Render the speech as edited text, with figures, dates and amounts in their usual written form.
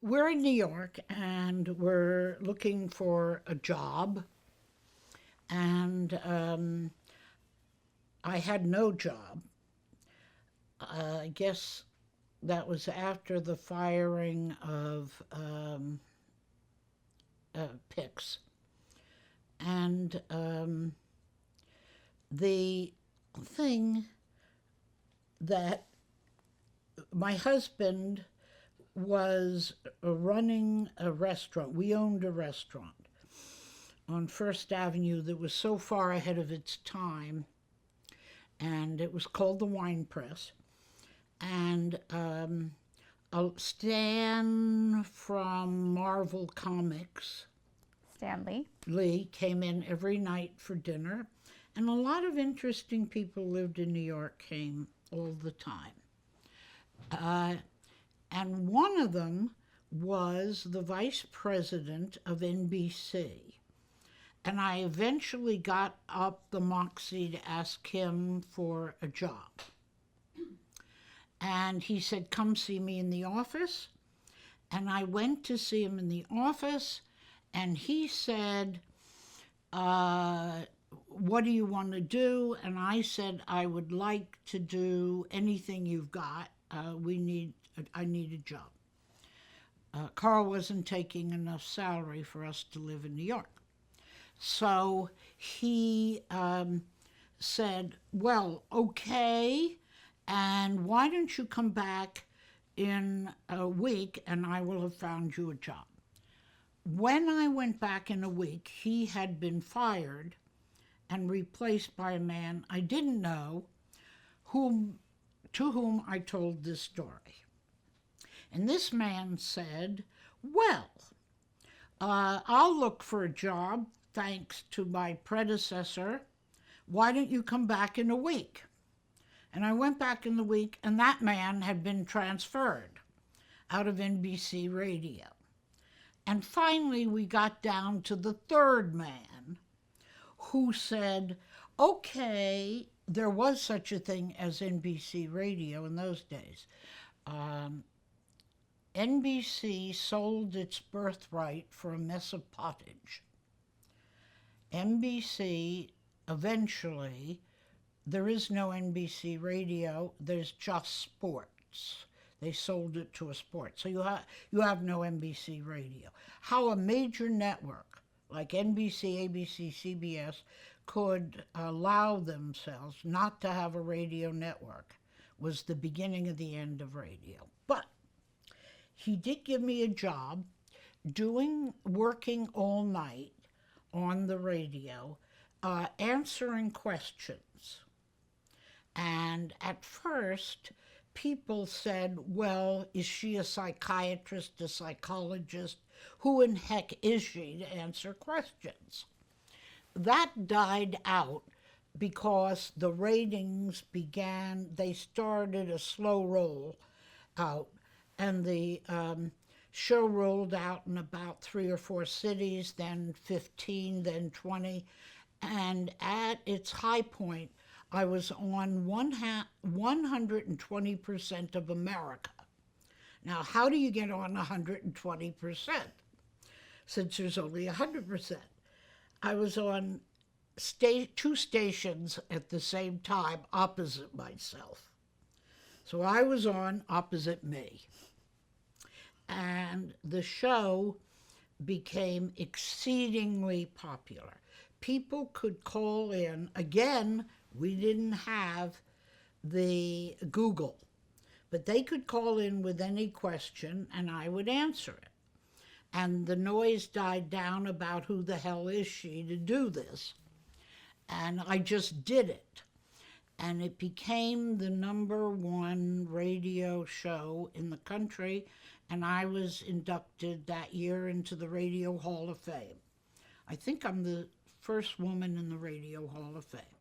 we're in New York and we're looking for a job, and I had no job. I guess that was after the firing of Pix. And the thing that my husband was running a restaurant. We owned a restaurant on First Avenue that was so far ahead of its time, and it was called the Wine Press. And Stan from Marvel Comics, Stanley. Lee, came in every night for dinner, and a lot of interesting people lived in New York came all the time. And one of them was the vice president of NBC. And I eventually got up the moxie to ask him for a job. And he said, "Come see me in the office." And I went to see him in the office, and he said, "What do you want to do?" And I said, "I would like to do anything you've got. I need a job." Carl wasn't taking enough salary for us to live in New York. So he said, "Well, okay, and why don't you come back in a week and I will have found you a job." When I went back in a week, he had been fired and replaced by a man I didn't know, to whom I told this story. And this man said, "Well, I'll look for a job thanks to my predecessor. Why don't you come back in a week?" And I went back in the week, and that man had been transferred out of NBC Radio. And finally, we got down to the third man, who said, "Okay," there was such a thing as NBC Radio in those days. NBC sold its birthright for a mess of pottage. NBC eventually, there is no NBC Radio, there's just sports. They sold it to a sport. So you have no NBC Radio. How a major network like NBC, ABC, CBS could allow themselves not to have a radio network was the beginning of the end of radio. But he did give me a job working all night on the radio, answering questions. And at first, people said, "Well, is she a psychiatrist, a psychologist? Who in heck is she to answer questions?" That died out because the ratings they started a slow roll out, and the show rolled out in about 3 or 4 cities, then 15, then 20. And at its high point, I was on 120% of America. Now, how do you get on 120%? Since there's only 100%. I was on 2 stations at the same time opposite myself. So I was on opposite me. And the show became exceedingly popular. People could call in. Again, we didn't have the Google, but they could call in with any question and I would answer it. And the noise died down about who the hell is she to do this. And I just did it. And it became the #1 radio show in the country, and I was inducted that year into the Radio Hall of Fame. I think I'm the first woman in the Radio Hall of Fame.